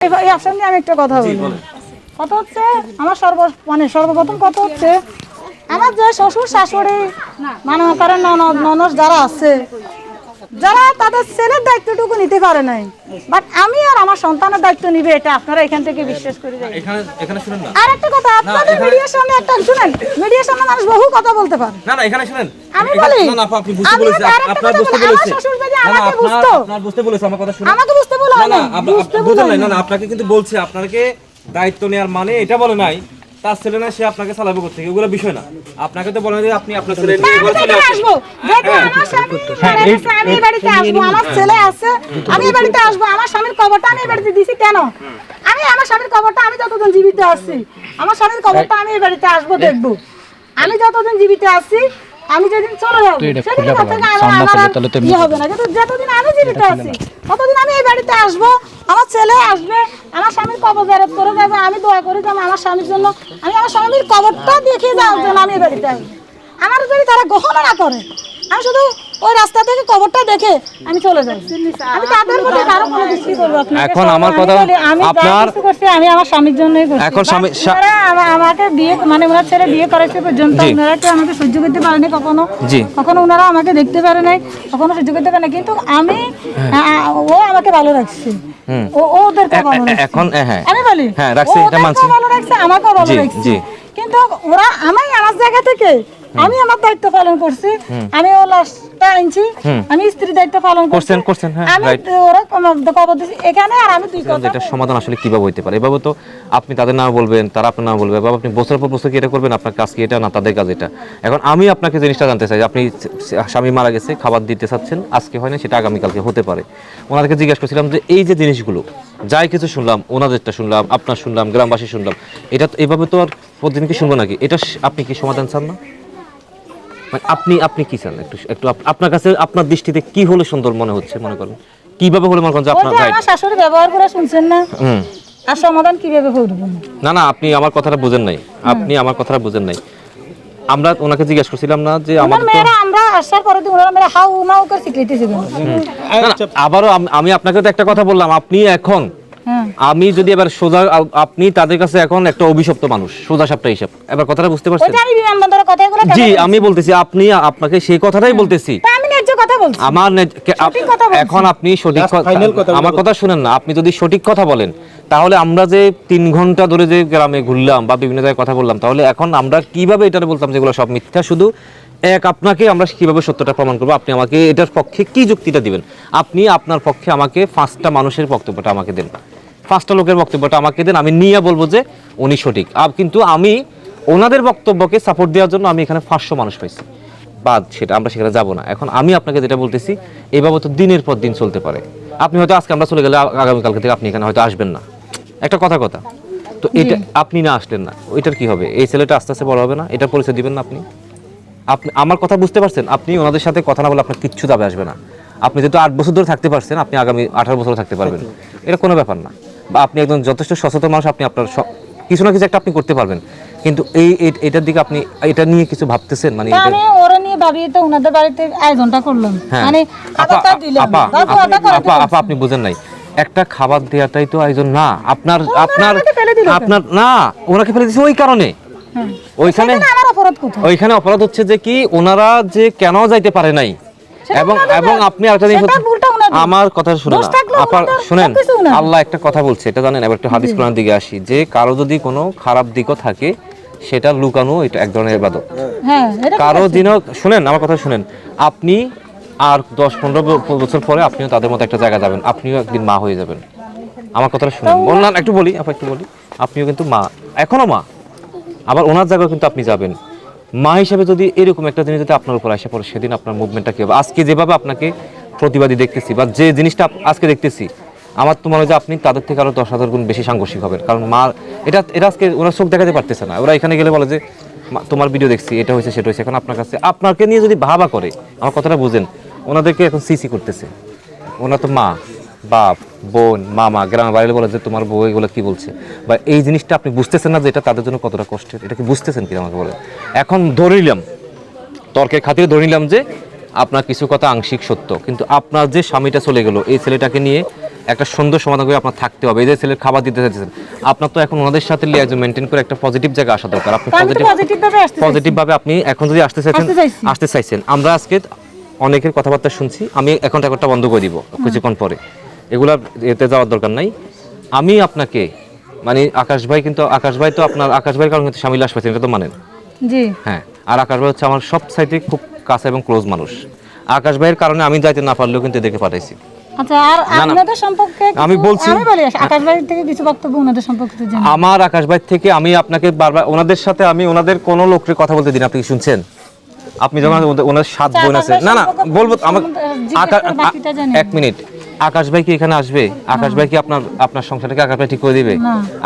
এই অপশন নিয়ে আমি একটা কথা বলি। কত হচ্ছে আমার সর্বপ্রথম কত হচ্ছে আমার যে শ্বশুর শাশুড়ি মানে করেন ননদ যারা আছে, যারা তাদের ছেলের দায়িত্বটুকু নিতে পারে নাই, বাট আমি আর আমার সন্তানের দায়িত্ব নিবে, এটা আপনারা এখান থেকে বিশ্বাস করে যাবেন। এখানে শুনেন না। আর একটা কথা, আপনাদের মিডিয়ার সামনে একটা শুনেন, মিডিয়ার সামনে মানুষ বহু কথা বলতে পারে। না না, এখানে শুনেন। আমি বলি না না, আপনি বুঝতে বলেছেন, আপনার বুঝতে বলেছেন। আপনার বুঝতে বলেছেন, আমার কথা শুনুন। আমাকে বুঝতে বলো না আপনি বুঝেন না। না আপনাকে কিন্তু বলছে, আপনাকে দায়িত্ব নেওয়ার মানে এটা বলে নাই তার ছেলে না সে আপনাকে চালাবে করতে, এগুলো বিষয় না। আপনাকে তো বলে যে আপনি আপনার ছেলে নিয়ে ঘরে চলে আসবেন। আমি এই বাড়িতে আসবো, আমার ছেলে আছে, আমি এই বাড়িতে আসবো, আমার স্বামীর কবরটা আমি এই বাড়িতে দিছি কেন? আমি আমার স্বামীর কবরটা আমি যতদিন জীবিত আছি, আমার স্বামীর কবরটা আমি এই বাড়িতে আসবো, দেখবো। আমি যতদিন জীবিত আছি, আমি যেদিন চলে যাবো সেদিন আমার হবে না, কিন্তু যতদিন আমি জীবিত আছি ততদিন আমি এই বাড়িতে আসবো, আমার ছেলে আসবে, আমার স্বামীর কবর জিয়ারত করে যাবে। আমি দোয়া করি যে আমার স্বামীর জন্য, আমি আমার স্বামীর কবরটা দেখে যাওয়ার জন্য আমি এই বাড়িতে আসবো। আমার যদি তারা গ্রহণ না করে, আমি শুধু ওই রাস্তা থেকে কবরটা দেখে আমি চলে যাই। আমি তাদের মধ্যে কারো কোনো দৃষ্টি করবো আপনাকে। এখন আমার কথা, আমি আপনার করছি আমি আমার স্বামীর জন্যই করছি। এখন আমাকে বিয়ে মানে ওনার ছেলে বিয়ে করাইছে পর্যন্ত ওনারা কি আমাকে সহ্য করতে পারেনি কখনো? জি। কখনো ওনারা আমাকে দেখতে পারে নাই, কখনো সহ্য করতে পারে না, কিন্তু আমি ও আমাকে ভালো রাখছে, ওদেরকে ভালো রাখছে। এখন হ্যাঁ আমি বলি হ্যাঁ রাখছে, এটা মানছি, ভালো রাখছে, আমাকেও ভালো রাখছে, কিন্তু ওরা আমার জায়গা থেকে আমি আমার দায়িত্ব পালন করছি। আমি ও লাশটা আনছি, আমি স্ত্রীর দায়িত্ব পালন করছেন হ্যাঁ, আমি ওরা কবর দিছি এখানে। আর আমি দুই কথা, এটা সমাধান আসলে কিভাবে হইতে পারে? এভাবে তো আপনি তাদের নাম বলবেন, তারা আপনার নাম বলবে, বাবা আপনি বছর পর বছর কি এটা করবেন? আপনার কাজ কি এটা? না তাদের কাজ এটা। এখন আমি আপনাকে জিনিসটা জানতে চাই, আপনি স্বামী মারা গেছে, খাবার দিতে চাচ্ছেন, আজকে হয় না, সেটা আগামীকালকে হতে পারে। ওনাদেরকে জিজ্ঞেস করছিলাম যে এই যে জিনিসগুলো যাই কিছু শুনলাম, ওনাদেরটা শুনলাম, আপনার শুনলাম, গ্রামবাসী শুনলাম, এটা এভাবে তো আর প্রতিদিন কি শুনবো নাকি? এটা আপনি কি সমাধান চান না? মানে আপনি কি চান? একটু আপনার কাছে আপনার দৃষ্টিতে কি হলে সুন্দর মনে হচ্ছে, মনে করেন কিভাবে হলে মনে করেন যে আপনার আমার শাশুড়ি ব্যবহার করে শুনছেন না, আর সমাধান কিভাবে করব? না আপনি আমার কথাটা বুঝেন নাই, আপনি আমার কথাটা বুঝেন নাই। আমরা ওনাকে জিজ্ঞেস করছিলাম না যে আমাদের তো আমরা আসার পরে ওনারা মেরা হাউ নাও করে শিখাইতেছে। আবারও আমি আপনাকে তো একটা কথা বললাম, আপনি এখন আমি যদি এবার সোজা, আপনি তাদের কাছে এখন একটা অভিশপ্ত মানুষ, সোজা সাপটা হিসাব। এবার কথাটা বুঝতে পারছেন? জি, আমি বলতেছি আপনি, আপনাকে সেই কথাটাই বলতেছি। আমি ন্যায্য কথা বলছি, আমার এখন আপনি সঠিক কথা, আমার কথা শুনেন না। আপনি যদি সঠিক কথা বলেন, তাহলে আমরা যে 3 ঘন্টা ধরে যে গ্রামে ঘুরলাম বা বিভিন্ন জায়গায় কথা বললাম, তাহলে এখন আমরা কিভাবে এটা বলতাম যেগুলো সব মিথ্যা? শুধু আপনাকে আমরা কিভাবে সত্যটা প্রমাণ করবো? আপনি আমাকে এটার পক্ষে কি যুক্তিটা দিবেন? আপনি আপনার পক্ষে আমাকে 5টা মানুষের বক্তব্যটা আমাকে দেন, 5টা লোকের বক্তব্যটা আমাকে দেন, আমি নিয়ে বলবো যে উনি সঠিক। কিন্তু আমি ওনাদের বক্তব্যকে সাপোর্ট দেওয়ার জন্য আমি এখানে 500 মানুষ পাইছি, বাদ সেটা আমরা সেখানে যাব না। এখন আমি আপনাকে যেটা বলতেছি, এইভাবে তো দিনের পর দিন চলতে পারে। আপনি হয়তো আজকে আমরা চলে গেলে আগামীকালকে থেকে আপনি এখানে হয়তো আসবেন না, একটা কথা তো এটা আপনি না আসলেন না, ওইটার কি হবে? এই ছেলেটা আস্তে আস্তে বড় হবে না, এটার পরিচয় দিবেন না আপনি? আমার কথা বুঝতে পারছেন? আপনি ওনাদের সাথে কথা না বলে আপনার কিচ্ছু দাবি আসবে না। আপনি যেহেতু 8 বছর ধরে থাকতে পারছেন, আপনি আগামী 18 বছর থাকতে পারবেন, এটা কোনো ব্যাপার না। বা আপনি একজন যথেষ্ট সচেতন মানুষ, আপনি আপনার কিছু না কিছু একটা আপনি করতে পারবেন। কিন্তু এটার দিকে আপনি এটা নিয়ে কিছু ভাবতেছেন? মানে আমি ওরা নিয়ে ভাবি তো ওনাদের বাড়িতে আয়োজনটা করলাম, মানে খাবারটা দিলাম। আপা আপনি বুঝেন নাই, একটা খাবার দেওয়াটাই তো আয়োজন না। আপনার না, ওনাকে ফেলে দিয়েছে ওই কারণে। ওইখানে অপরাধ হচ্ছে যে কি, ওনারা যে কেন যাইতে পারে নাই। এবং আপনি আরেকটা জিনিস, আমার কথা শুনুন, আপা শুনেন, আল্লাহ একটা কথা বলছে, এটা জানেন? এবার একটু হাদিস কোরআন দিকে আসি, যে কারো যদি কোনো খারাপ দিকও থাকে, সেটা লুকানো এটা এক ধরনের ইবাদত। কারো দিনও শুনেন, আমার কথা শুনেন, আপনি আর 10-15 বছর পরে আপনিও তাদের মতো একটা জায়গা যাবেন, আপনিও একদিন মা হয়ে যাবেন। আমার কথাটা শুনেন, বললাম একটু বলি, আপনিও কিন্তু মা, এখনো মা, আবার ওনার জায়গায় কিন্তু আপনি যাবেন। মা হিসেবে যদি এরকম একটা জিনিস যদি আপনার উপর আসে পড়ে, সেদিন আপনার মুভমেন্টটা কি হবে? আজকে যেভাবে আপনাকে প্রতিবাদী দেখতেছি বা যে জিনিসটা আজকে দেখতেছি, আমার তো মনে হয় যে আপনি তাদের থেকে আরো 10,000 গুণ বেশি সাংঘর্ষিক হবেন। কারণ মা এটা আজকে ওরা চোখ দেখাতে পারতেছে না, ওরা এখানে গেলে বলে যে তোমার ভিডিও দেখছি, এটা হয়েছে সেটা হয়েছে। এখন আপনার কাছে আপনাকে নিয়ে যদি ভাবা করে, আমার কথাটা বুঝেন, ওনাদেরকে এখন সিসি করতেছে। ওনার তো মা, বাপ, বোন, মামা, গ্রামের বাইরে বলে যে তোমার বউ এগুলো কি বলছে, বা এই জিনিসটা আপনি বুঝতেছেন না যে এটা তাদের জন্য কতটা কষ্টের। এটা কি বুঝতেছেন কি আমাকে বলেন? এখন ধরে নিলাম, তর্কের খাতিরে ধরে নিলাম যে আপনার কিছু কথা আংশিক সত্য, কিন্তু আপনার যে স্বামীটা চলে গেল, এই ছেলেটাকে নিয়ে একটা সুন্দর সমাধান করে আপনার থাকতে হবে। এই যে ছেলের খাবার দিতে চাইছেন, আপনার তো এখন ওনাদের সাথে লিয়াজু মেনটেন করে একটা পজিটিভ জায়গায় আসা দরকার। আপনি পজিটিভ ভাবে আপনি এখন যদি আসতে চাইছেন, আমরা আজকে অনেকের কথাবার্তা শুনছি, আমি এখন রেকর্ডটা বন্ধ করে দিব কিছুক্ষণ পরে, এগুলা এতে যাওয়ার দরকার নাই। আমি আপনাকে মানে আকাশ ভাই তো আপনার আকাশ ভাইয়ের কারণে স্বামী লাশ পাইছেন, এটা তো মানেন? জি হ্যাঁ, আর আকাশ ভাই হচ্ছে আমার সব সাইডে খুব কাছে এবং ক্লোজ মানুষ। আকাশ ভাইয়ের কারণে আমি যাইতে না পারলেও কিন্তু দেখে পাঠাইছি। আচ্ছা, আর আপনাদের সম্পর্কে আমি বলছি, আমি বলি আকাশ ভাই থেকে কিছু বক্তব্য ওনাদের সম্পর্কে একটু জানি। আমার আকাশ ভাই থেকে আমি আপনাকে বারবার ওনাদের সাথে আমি ওনাদের কোনো লোকের কথা বলতে দিন। আপনি কি শুনছেন? আপনি যখন ওনার 7 বোন আছে, না বলবো আমাকে, এক মিনিট, আকাশ ভাই কি এখানে আসবে? আকাশ ভাই কি আপনার সংসারটাকে আকাশ ভাই ঠিক করে দিবে?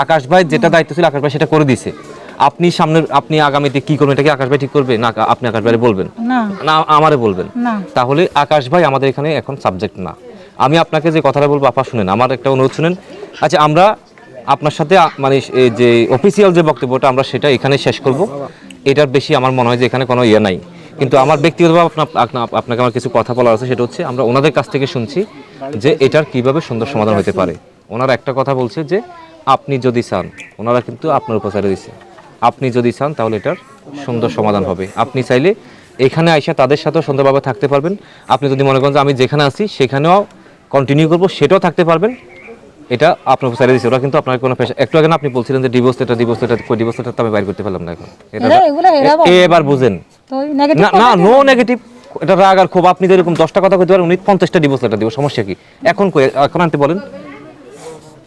আকাশ ভাই যেটা দায়িত্ব ছিল আকাশ ভাই সেটা করে দিছে। আপনি আগামীতে কি করবেন এটা কি আকাশ ভাই ঠিক করবে? না আপনি আকাশ ভাই বলবেন, না আমারে বলবেন? তাহলে আকাশ ভাই আমাদের এখানে এখন সাবজেক্ট না। আমি আপনাকে যে কথাটা বলবো আপা শুনেন, আমার একটা অনুরোধ শুনেন। আচ্ছা, আমরা আপনার সাথে মানে যে অফিসিয়াল যে বক্তব্যটা আমরা সেটা এখানে শেষ করব। এটার বেশি আমার মনে হয় যে এখানে কোনো ইয়ে নাই। কিন্তু আমার ব্যক্তিগতভাবে আপনাকে আমার কিছু কথা বলার আছে, সেটা হচ্ছে আমরা ওনাদের কাছ থেকে শুনছি যে এটার কিভাবে সুন্দর সমাধান হতে পারে। ওনারা একটা কথা বলছে যে আপনি যদি চান, ওনারা কিন্তু আপনার উপর ছেড়ে দিচ্ছে, আপনি যদি চান তাহলে এটার সুন্দর সমাধান হবে। আপনি চাইলে এখানে আইসা তাদের সাথেও সুন্দরভাবে থাকতে পারবেন। আপনি যদি মনে করেন যে আমি যেখানে আছি সেখানেও কন্টিনিউ করবো, সেটাও থাকতে পারবেন। এটা আপনার উপর ছেড়ে দিচ্ছে। ওরা কিন্তু আপনার কোনো একটু আগে না আপনি বলছিলেন যে ডিভোর্স লেটার তো আমি বাইর করতে পারলাম না এখন। এবার বুঝেন না, নো নেগেটিভ, এটা রাগ আর ক্ষোভ। আপনি যেরকম 10টা কথা কইতে পারেন, উনি 50টা ডিভোর্স লেটার দিব, সমস্যা কি? এখন আনতে বলেন।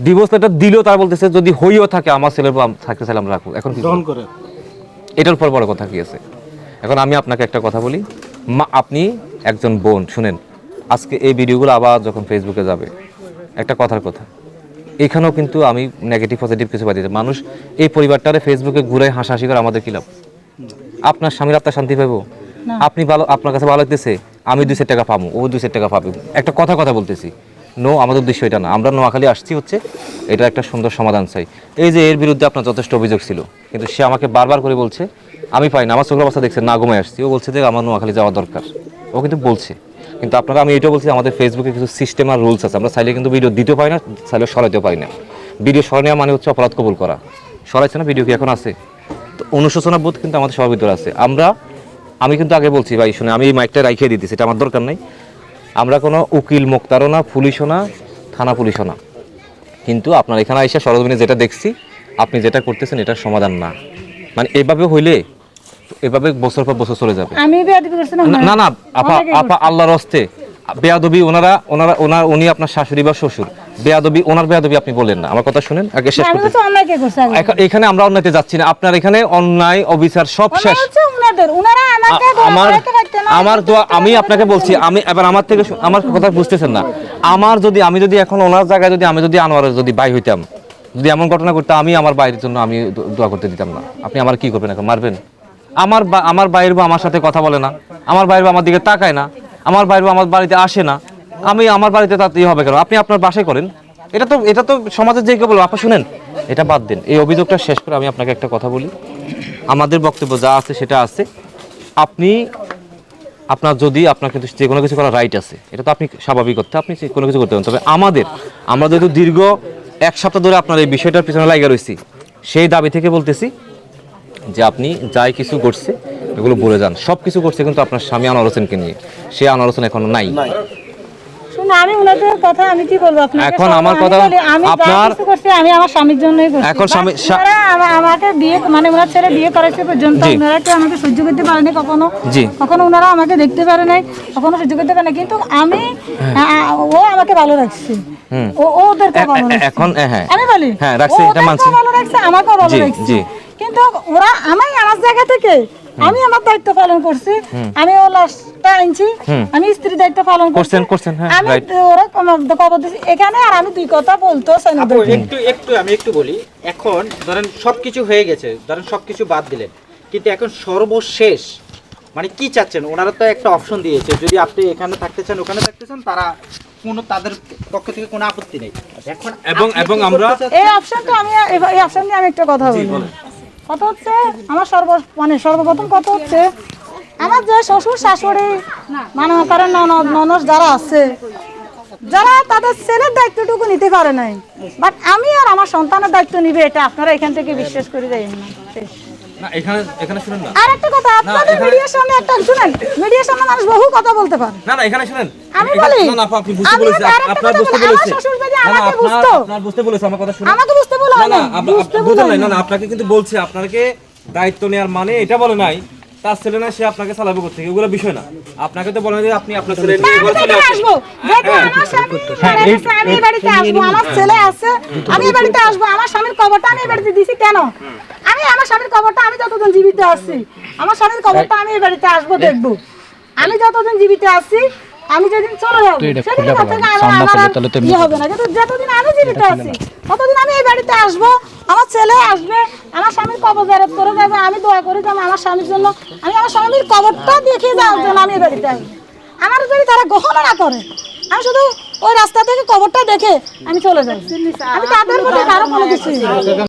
ডিভোর্স লেটার দিলেও তার বলতেছে যদি হইও থাকে আমার ছেলের থাকতে চাইলাম রাখো। এখন কি করে? এটার উপর বড় কথা কি আছে? এখন আমি আপনাকে একটা কথা বলি, আপনি একজন বোন, শুনেন, আজকে এই ভিডিওগুলো আবার যখন ফেসবুকে যাবে, একটা কথার কথা, এখানেও কিন্তু আমি নেগেটিভ পজিটিভ কিছু পাই। মানুষ এই পরিবারটারে ফেসবুকে ঘুরে হাসাহাসি করে আমাদের কি লাভ? আপনার স্বামীর আত্মা শান্তি পাবো? আপনি ভালো, আপনার কাছে ভালো লাগতেছে, আমি 200 টাকা পাবো, ও 200 টাকা পাবে, একটা কথা বলতেছি। নো, আমাদের উদ্দেশ্য এটা না। আমরা নোয়াখালী আসছি হচ্ছে এটা একটা সুন্দর সমাধান চাই। এই যে এর বিরুদ্ধে আপনার যথেষ্ট অভিযোগ ছিল, কিন্তু সে আমাকে বারবার করে বলছে আমি পাই না, আমার চোখের অবস্থা দেখছে না, ঘুমায় আসছি। ও বলছে যে আমার নোয়াখালী যাওয়া দরকার, ও কিন্তু বলছে। কিন্তু আপনারা, আমি এটাও বলছি, আমাদের ফেসবুকে কিছু সিস্টেম আর রুলস আছে। আমরা চাইলে কিন্তু ভিডিও দিতেও পারি না, চাইলে সরাইতেও পারি না। ভিডিও সরাই নেওয়া মানে হচ্ছে অপরাধ কবুল করা। সরাইছে না, ভিডিও কি এখন আছে? তো অনুশোচনা বোধ কিন্তু আমাদের সবার ভিতরে আছে। আমি কিন্তু আগে বলছি ভাই শুনে, আমি এই মাইকটা রাইখে দিতেছি, এটা আমার দরকার নাই। আমরা কোনো উকিল মোক্তারও না, পুলিশও না, থানা পুলিশও না। কিন্তু আপনার এখানে এসে সরজমিনে যেটা দেখছি, আপনি যেটা করতেছেন এটার সমাধান না। মানে এভাবে হইলে এভাবে বছর পর বছর চলে যাবে। না না আপা, আল্লাহর হস্তে বেয়াদবি উনি আপনার শাশুড়ি বা শ্বশুর, ওনার বেয়াদবি আপনি বলেন না। আমার কথা শুনেন, আগে শেষ করতে। এখানে আমরা অন্যায়তে যাচ্ছি না, আপনার এখানে অন্যায় অবিচার সব শেষ। আমার দোয়া, আমি আপনাকে বলছি, আমি এবার আমার থেকে আমার কথা বুঝতেছেন না। আমি যদি এখন ওনার জায়গায় আমি যদি আনোয়ারের যদি ভাই হইতাম, যদি এমন ঘটনা করতাম, আমি আমার ভাইয়ের জন্য আমি দোয়া করতে দিতাম না। আপনি আমার কি করবেন এখন? মারবেন? আমার ভাইয়ের আমার সাথে কথা বলে না, আমার ভাইয়ের আমার দিকে তাকায় না, আমার ভাইয়ের আমার বাড়িতে আসে না, আমি আমার বাড়িতে তাতেই হবে কেন? আপনি আপনার বাসায় করেন। এটা তো সমাজের যে কেউ বলবো। আপনি শুনেন, এটা বাদ দেন, এই অভিযোগটা শেষ করে আমি আপনাকে একটা কথা বলি। আমাদের বক্তব্য যা আছে সেটা আছে। আপনার কিন্তু যে কোনো কিছু করার রাইট আছে, এটা তো আপনি স্বাভাবিক করতে, আপনি কোনো কিছু করতে পারেন। তবে আমরা যেহেতু দীর্ঘ 1 সপ্তাহ ধরে আপনার এই বিষয়টার পিছনে লাগিয়ে রয়েছি, সেই দাবি থেকে বলতেছি যে আপনি যাই কিছু করছে এগুলো বলে যান। সব কিছু করছে কিন্তু আপনার স্বামী আনোয়ার হোসেনকে নিয়ে, সে আনোয়ার হোসেন এখন নাই। আমি ওনাদের কথা আমি কি বলবো আপনাকে? এখন আমার কথা, আপনার আমি আমার স্বামীর জন্যই করছি। এখন স্বামী আমাকে বিয়ে, মানে ওনার ছেলে বিয়ে করাইছে পর্যন্ত ওনারা কি আমাকে সহ্য করতে পারেনি কখনো ওনারা আমাকে দেখতে পারে নাই, কখনো সহ্য করতে পারে না। কিন্তু আমি, ও আমাকে ভালো রাখছে, ওদেরকে ভালো রাখছে। এখন আমি বলি রাখছে, এটা মানছি, ভালো রাখছে, আমাকেও ভালো রাখছে। কিন্তু ওরা আমার জায়গা থেকে আমি আমার দায়িত্ব পালন করছি, আমি ও লাশটা আনছি, আমি স্ত্রীর দায়িত্ব পালন করছি, আমি ওরা খবর দিছি এখানে। আর আমি দুই কথা বলতে চাই না। আমি একটু বলি, এখন ধরেন সবকিছু হয়ে গেছে, ধরেন সবকিছু বাদ দিলেন, কিন্তু এখন সর্বশেষ মানে কি চাচ্ছেন? ওনারা তো একটা অপশন দিয়েছে, যদি আপনি এখানে থাকতে চান, ওখানে থাকতে চান, তাদের পক্ষ থেকে কোনো আপত্তি নেই। এখন এবং আমরা এই অপশন নিয়ে আমি একটা কথা বলি। কথা হচ্ছে আমার সর্বপ্রথম কথা হচ্ছে, আমার যে শ্বশুর শাশুড়ি, মানে কারণ ননদ যারা আছে, যারা তাদের ছেলের দায়িত্বটুকু নিতে পারে নাই, বাট আমি আর আমার সন্তানের দায়িত্ব নিবে, এটা আপনারা এখান থেকে বিশ্বাস করে যাবেন না। শেষ। না এখানে শুনেন না। আর একটা কথা, আপনাদের মিডিয়ার সামনে একটা শুনেন, মিডিয়ার সামনে মানুষ বহু কথা বলতে পারে। না এখানে শুনেন। আমি বলি, না আপা, আপনি বুঝতে আমি বলেছেন, আরেকটা আপনার কথা বুঝতে বলি, আমার বলেছেন। শ্বশুর যদি না আমাকে বুঝতো, আপনার বুঝতে বলেছে, আমার কথা শুনুন। আমাকে বুঝতে বলো না না, বুঝতে বলেন না, আপনাকে কিন্তু বলছে, আপনাকে দায়িত্ব নেওয়ার মানে এটা বলে নাই তার ছেলে না সে আপনাকে চালাবে করতে, এগুলো বিষয় না। আপনাকে তো বলেন যে আপনি আপনার ছেলে নিয়ে ঘরে চলে আসেন। আসবো, যেহেতু আমার স্বামী মারা গেছে, আমি এই বাড়িতে আসবো, আমার ছেলে আছে, আমি এই বাড়িতে আসবো, আমার স্বামীর কবরটা আমি এই বাড়িতে দিছি কেন? আমি আমার স্বামীর কবরটা, আমি যতদিন জীবিত আছি আমার স্বামীর কবরটা আমি এই বাড়িতে আসবো দেখবো। আমি যতদিন জীবিত আছি, আমি যেদিন চলে যাবো সেদিন থেকে আমার আর ইয়ে হবে না, কিন্তু যতদিন আমি জীবিত আছি ততদিন আমি এই বাড়িতে আসবো, আমার ছেলে আসবে, আমার স্বামীর কবর জিয়ারত করে যাবে, আমি দোয়া করে যাবো আমার স্বামীর জন্য, আমি আমার স্বামীর কবরটা দেখে যাওয়ার জন্য আমি এই বাড়িতে আসবো। আমার যদি তারা গ্রহণ না করে, আমি শুধু ওই রাস্তা থেকে কবরটা দেখে আমি চলে যাই, আমি তাদের মধ্যে কারো কোনো কিছু